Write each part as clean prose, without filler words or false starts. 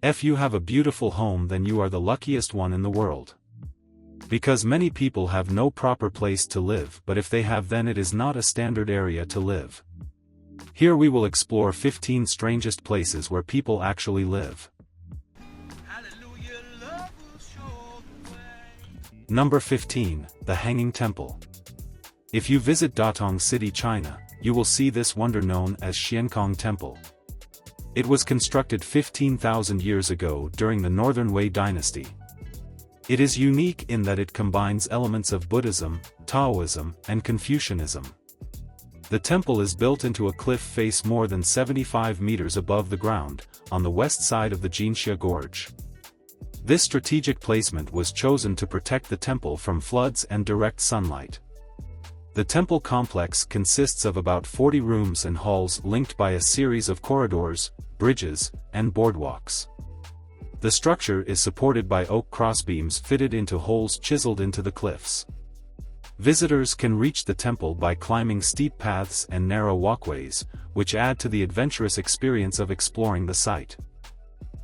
If you have a beautiful home, then you are the luckiest one in the world. Because many people have no proper place to live, but if they have, then it is not a standard area to live. Here we will explore 15 strangest places where people actually live. Number 15, the Hanging Temple. If you visit Datong City, China, you will see this wonder known as Xiankong Temple. It was constructed 15,000 years ago during the Northern Wei dynasty. It is unique in that it combines elements of Buddhism, Taoism, and Confucianism. The temple is built into a cliff face more than 75 meters above the ground, on the west side of the Jinxia Gorge. This strategic placement was chosen to protect the temple from floods and direct sunlight. The temple complex consists of about 40 rooms and halls linked by a series of corridors, bridges, and boardwalks. The structure is supported by oak crossbeams fitted into holes chiseled into the cliffs. Visitors can reach the temple by climbing steep paths and narrow walkways, which add to the adventurous experience of exploring the site.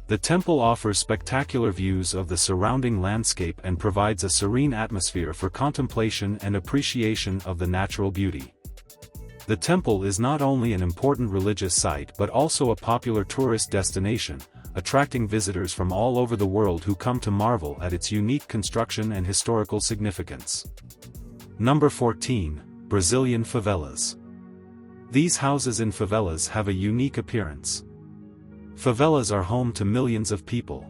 The temple offers spectacular views of the surrounding landscape and provides a serene atmosphere for contemplation and appreciation of the natural beauty. The temple is not only an important religious site but also a popular tourist destination, attracting visitors from all over the world who come to marvel at its unique construction and historical significance. Number 14, Brazilian favelas. These houses in favelas have a unique appearance. Favelas are home to millions of people.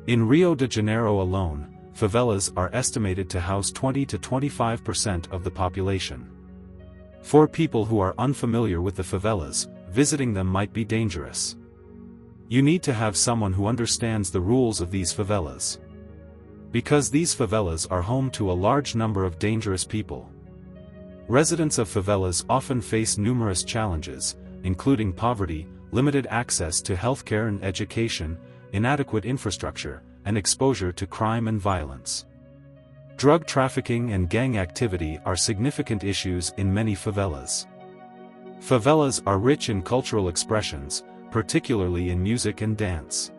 In Rio de Janeiro alone, favelas are estimated to house 20 to 25% of the population. For people who are unfamiliar with the favelas, visiting them might be dangerous. You need to have someone who understands the rules of these favelas. Because these favelas are home to a large number of dangerous people. Residents of favelas often face numerous challenges, including poverty, limited access to healthcare and education, inadequate infrastructure, and exposure to crime and violence. Drug trafficking and gang activity are significant issues in many favelas. Favelas are rich in cultural expressions, particularly in music and dance.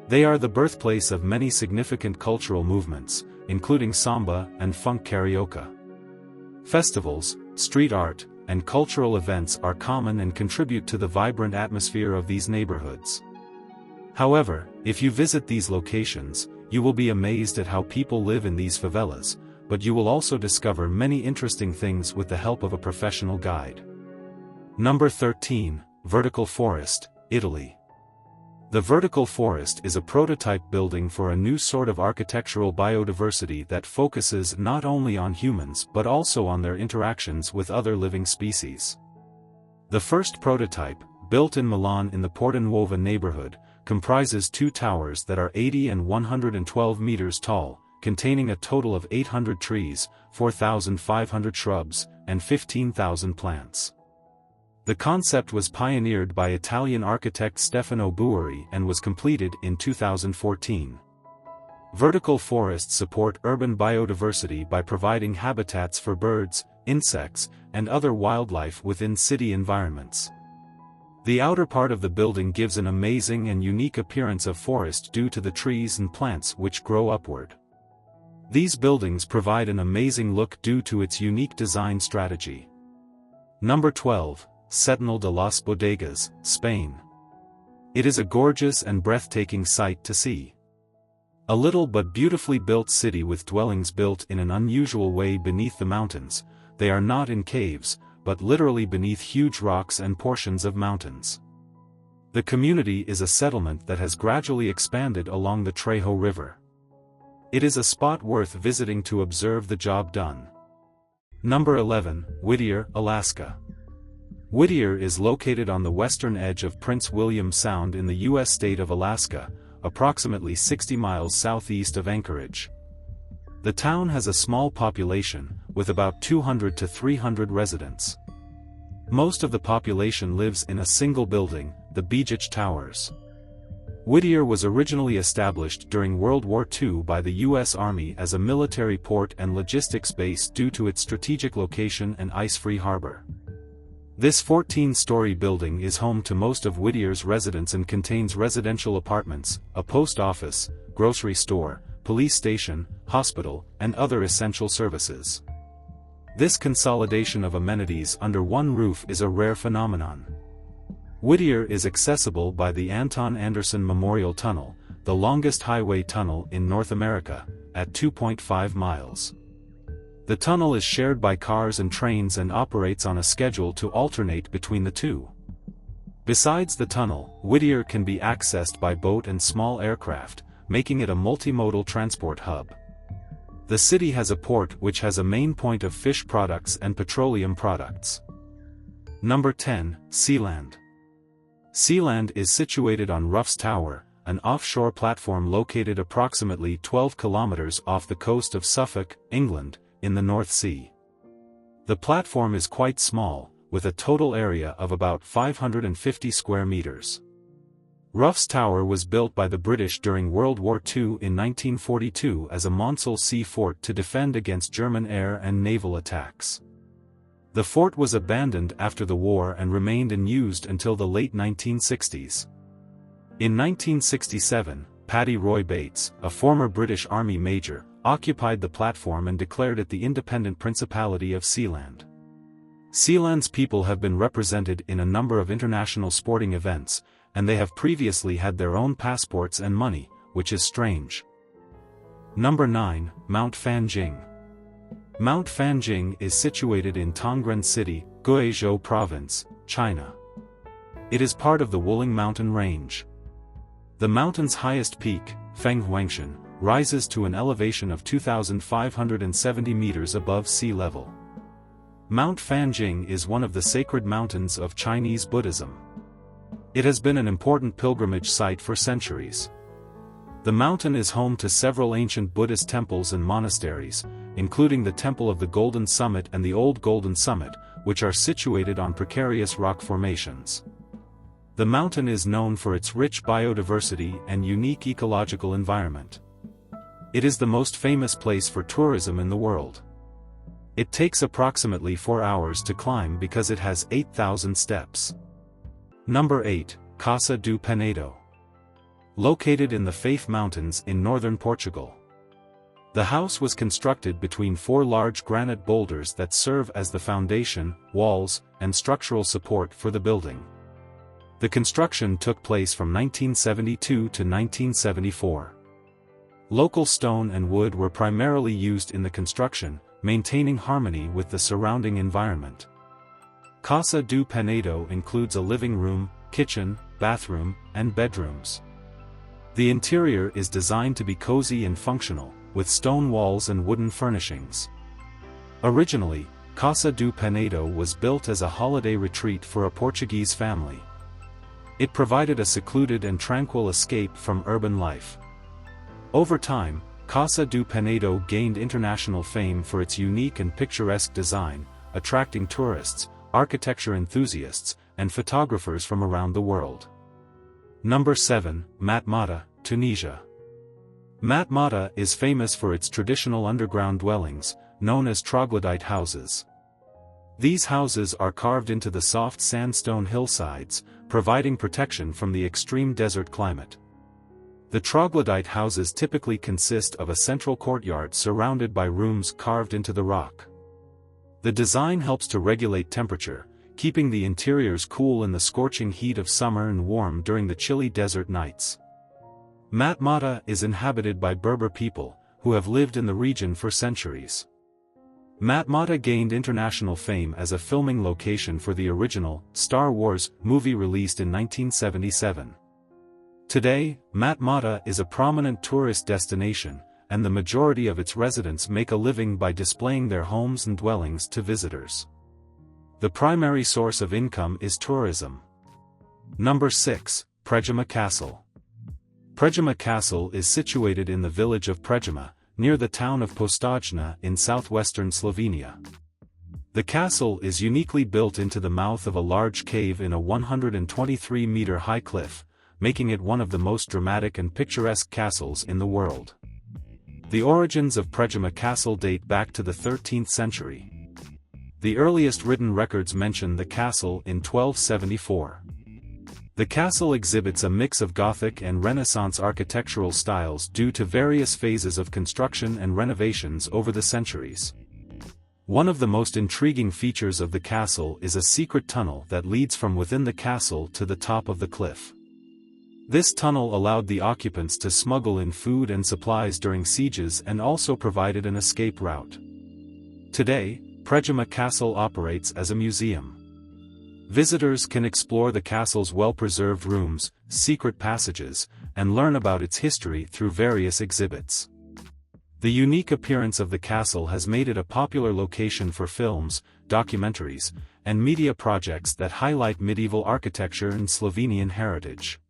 They are the birthplace of many significant cultural movements, including samba and funk karaoke. Festivals, street art, and cultural events are common and contribute to the vibrant atmosphere of these neighborhoods. However, if you visit these locations, you will be amazed at how people live in these favelas, but you will also discover many interesting things with the help of a professional guide. Number 13, Vertical Forest, Italy. The vertical forest is a prototype building for a new sort of architectural biodiversity that focuses not only on humans but also on their interactions with other living species. The first prototype, built in Milan in the Porta Nuova neighborhood, comprises two towers that are 80 and 112 meters tall, containing a total of 800 trees, 4,500 shrubs, and 15,000 plants. The concept was pioneered by Italian architect Stefano Bueri and was completed in 2014. Vertical forests support urban biodiversity by providing habitats for birds, insects, and other wildlife within city environments. The outer part of the building gives an amazing and unique appearance of forest due to the trees and plants which grow upward. These buildings provide an amazing look due to its unique design strategy. Number 12. Sentinel de las Bodegas, Spain. It is a gorgeous and breathtaking sight to see. A little but beautifully built city with dwellings built in an unusual way beneath the mountains. They are not in caves, but literally beneath huge rocks and portions of mountains. The community is a settlement that has gradually expanded along the Trejo River. It is a spot worth visiting to observe the job done. Number 11, Whittier, Alaska. Whittier is located on the western edge of Prince William Sound in the U.S. state of Alaska, approximately 60 miles southeast of Anchorage. The town has a small population, with about 200 to 300 residents. Most of the population lives in a single building, the Beach Towers. Whittier was originally established during World War II by the U.S. Army as a military port and logistics base due to its strategic location and ice-free harbor. This 14-story building is home to most of Whittier's residents and contains residential apartments, a post office, grocery store, police station, hospital, and other essential services. This consolidation of amenities under one roof is a rare phenomenon. Whittier is accessible by the Anton Anderson Memorial Tunnel, the longest highway tunnel in North America, at 2.5 miles. The tunnel is shared by cars and trains and operates on a schedule to alternate between the two. Besides the tunnel, Whittier can be accessed by boat and small aircraft, making it a multimodal transport hub. The city has a port which has a main point of fish products and petroleum products. Number 10, Sealand. Sealand is situated on Ruff's Tower, an offshore platform located approximately 12 kilometers off the coast of Suffolk, England, in the North Sea. The platform is quite small, with a total area of about 550 square meters. Ruff's Tower was built by the British during World War II in 1942 as a Monsal sea fort to defend against German air and naval attacks. The fort was abandoned after the war and remained unused until the late 1960s. In 1967, Paddy Roy Bates, a former British Army major, occupied the platform and declared it the independent Principality of Sealand. Sealand's people have been represented in a number of international sporting events, and they have previously had their own passports and money, which is strange. Number 9, Mount Fanjing. Mount Fanjing is situated in Tongren City, Guizhou Province, China. It is part of the Wuling Mountain Range. The mountain's highest peak, Fenghuangshan, rises to an elevation of 2,570 meters above sea level. Mount Fanjing is one of the sacred mountains of Chinese Buddhism. It has been an important pilgrimage site for centuries. The mountain is home to several ancient Buddhist temples and monasteries, including the Temple of the Golden Summit and the Old Golden Summit, which are situated on precarious rock formations. The mountain is known for its rich biodiversity and unique ecological environment. It is the most famous place for tourism in the world. It takes approximately 4 hours to climb because it has 8,000 steps. Number 8, Casa do Penedo. Located in the Faith Mountains in northern Portugal. The house was constructed between 4 large granite boulders that serve as the foundation, walls, and structural support for the building. The construction took place from 1972 to 1974. Local stone and wood were primarily used in the construction, maintaining harmony with the surrounding environment. Casa do Penedo includes a living room, kitchen, bathroom, and bedrooms. The interior is designed to be cozy and functional, with stone walls and wooden furnishings. Originally, Casa do Penedo was built as a holiday retreat for a Portuguese family. It provided a secluded and tranquil escape from urban life. Over time, Casa do Penedo gained international fame for its unique and picturesque design, attracting tourists, architecture enthusiasts, and photographers from around the world. Number 7, Matmata, Tunisia. Matmata is famous for its traditional underground dwellings, known as troglodyte houses. These houses are carved into the soft sandstone hillsides, providing protection from the extreme desert climate. The troglodyte houses typically consist of a central courtyard surrounded by rooms carved into the rock. The design helps to regulate temperature, keeping the interiors cool in the scorching heat of summer and warm during the chilly desert nights. Matmata is inhabited by Berber people, who have lived in the region for centuries. Matmata gained international fame as a filming location for the original Star Wars movie released in 1977. Today, Matmata is a prominent tourist destination, and the majority of its residents make a living by displaying their homes and dwellings to visitors. The primary source of income is tourism. Number 6, Prejima Castle. Prejima Castle is situated in the village of Prejima, near the town of Postojna in southwestern Slovenia. The castle is uniquely built into the mouth of a large cave in a 123-meter-high cliff, making it one of the most dramatic and picturesque castles in the world. The origins of Prejima Castle date back to the 13th century. The earliest written records mention the castle in 1274. The castle exhibits a mix of Gothic and Renaissance architectural styles due to various phases of construction and renovations over the centuries. One of the most intriguing features of the castle is a secret tunnel that leads from within the castle to the top of the cliff. This tunnel allowed the occupants to smuggle in food and supplies during sieges and also provided an escape route. Today, Prejima Castle operates as a museum. Visitors can explore the castle's well-preserved rooms, secret passages, and learn about its history through various exhibits. The unique appearance of the castle has made it a popular location for films, documentaries, and media projects that highlight medieval architecture and Slovenian heritage.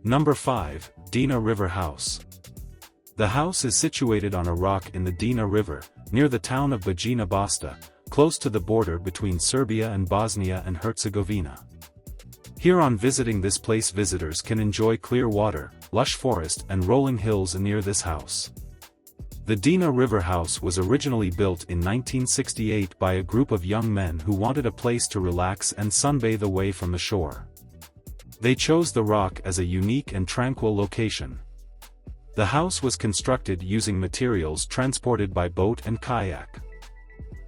Number 5, Dina River House. The house is situated on a rock in the Dina River, near the town of Bajina Basta, close to the border between Serbia and Bosnia and Herzegovina. Here on visiting this place, visitors can enjoy clear water, lush forest and rolling hills near this house. The Dina River House was originally built in 1968 by a group of young men who wanted a place to relax and sunbathe away from the shore. They chose the rock as a unique and tranquil location. The house was constructed using materials transported by boat and kayak.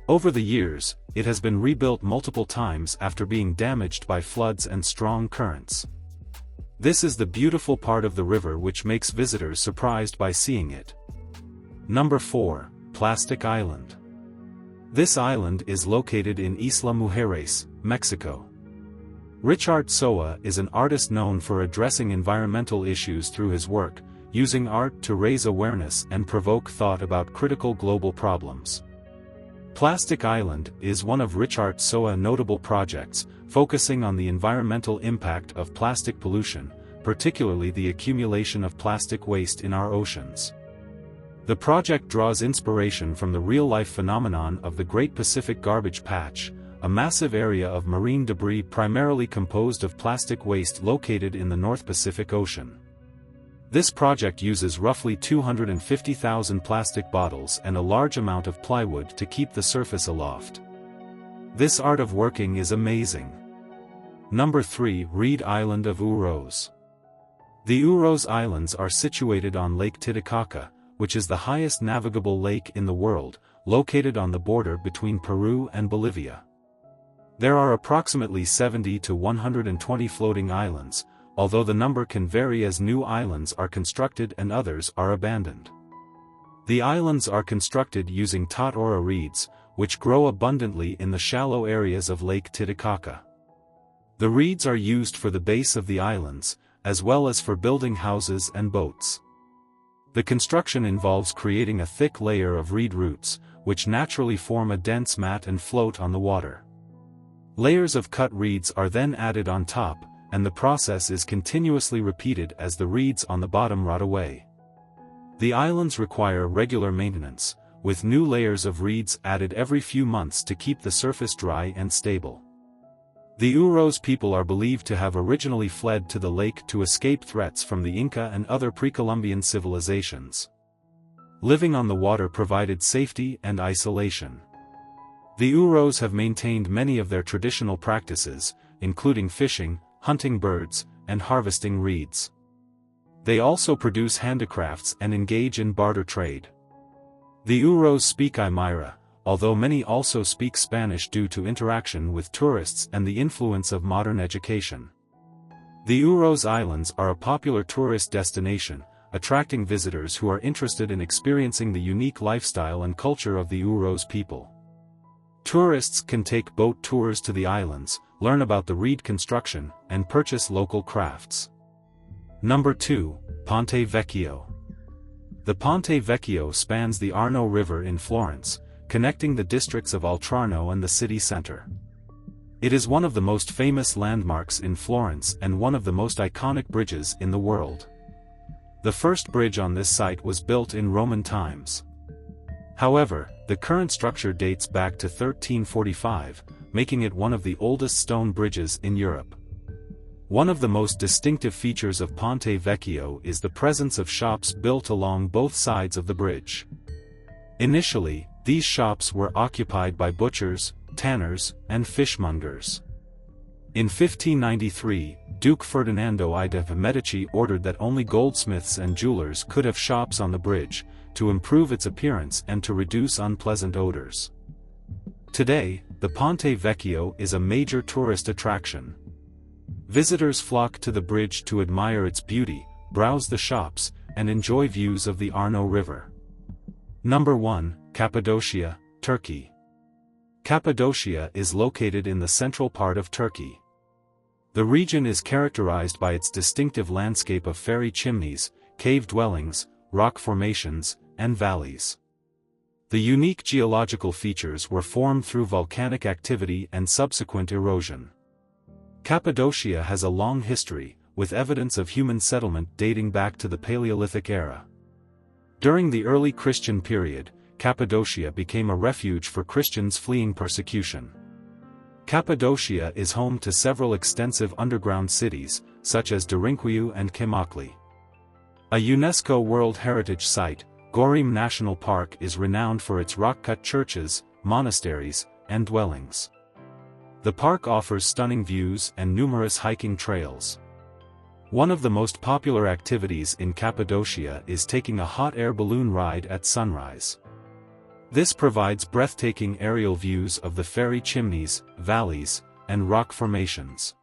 Over the years, it has been rebuilt multiple times after being damaged by floods and strong currents. This is the beautiful part of the river which makes visitors surprised by seeing it. Number 4, Plastic Island. This island is located in Isla Mujeres, Mexico. Richard Soa is an artist known for addressing environmental issues through his work, using art to raise awareness and provoke thought about critical global problems. Plastic Island is one of Richard Soa's notable projects, focusing on the environmental impact of plastic pollution, particularly the accumulation of plastic waste in our oceans. The project draws inspiration from the real-life phenomenon of the Great Pacific Garbage Patch, a massive area of marine debris primarily composed of plastic waste located in the North Pacific Ocean. This project uses roughly 250,000 plastic bottles and a large amount of plywood to keep the surface aloft. This art of working is amazing. Number 3, Reed Island of Uros. The Uros Islands are situated on Lake Titicaca, which is the highest navigable lake in the world, located on the border between Peru and Bolivia. There are approximately 70 to 120 floating islands, although the number can vary as new islands are constructed and others are abandoned. The islands are constructed using Tatora reeds, which grow abundantly in the shallow areas of Lake Titicaca. The reeds are used for the base of the islands, as well as for building houses and boats. The construction involves creating a thick layer of reed roots, which naturally form a dense mat and float on the water. Layers of cut reeds are then added on top, and the process is continuously repeated as the reeds on the bottom rot away. The islands require regular maintenance, with new layers of reeds added every few months to keep the surface dry and stable. The Uros people are believed to have originally fled to the lake to escape threats from the Inca and other pre-Columbian civilizations. Living on the water provided safety and isolation. The Uros have maintained many of their traditional practices, including fishing, hunting birds, and harvesting reeds. They also produce handicrafts and engage in barter trade. The Uros speak Aymara, although many also speak Spanish due to interaction with tourists and the influence of modern education. The Uros Islands are a popular tourist destination, attracting visitors who are interested in experiencing the unique lifestyle and culture of the Uros people. Tourists can take boat tours to the islands, learn about the reed construction, and purchase local crafts. Number 2, Ponte Vecchio. The Ponte Vecchio spans the Arno River in Florence, connecting the districts of Oltrarno and the city center. It is one of the most famous landmarks in Florence and one of the most iconic bridges in the world. The first bridge on this site was built in Roman times. However, the current structure dates back to 1345, making it one of the oldest stone bridges in Europe. One of the most distinctive features of Ponte Vecchio is the presence of shops built along both sides of the bridge. Initially, these shops were occupied by butchers, tanners, and fishmongers. In 1593, Duke Ferdinando I de' Medici ordered that only goldsmiths and jewelers could have shops on the bridge, to improve its appearance and to reduce unpleasant odors. Today, the Ponte Vecchio is a major tourist attraction. Visitors flock to the bridge to admire its beauty, browse the shops, and enjoy views of the Arno River. Number 1, Cappadocia, Turkey. Cappadocia is located in the central part of Turkey. The region is characterized by its distinctive landscape of fairy chimneys, cave dwellings, rock formations, and valleys. The unique geological features were formed through volcanic activity and subsequent erosion. Cappadocia has a long history, with evidence of human settlement dating back to the Paleolithic era. During the early Christian period, Cappadocia became a refuge for Christians fleeing persecution. Cappadocia is home to several extensive underground cities, such as Derinkuyu and Kemakli. A UNESCO World Heritage Site, Gorim National Park is renowned for its rock-cut churches, monasteries, and dwellings. The park offers stunning views and numerous hiking trails. One of the most popular activities in Cappadocia is taking a hot air balloon ride at sunrise. This provides breathtaking aerial views of the fairy chimneys, valleys, and rock formations.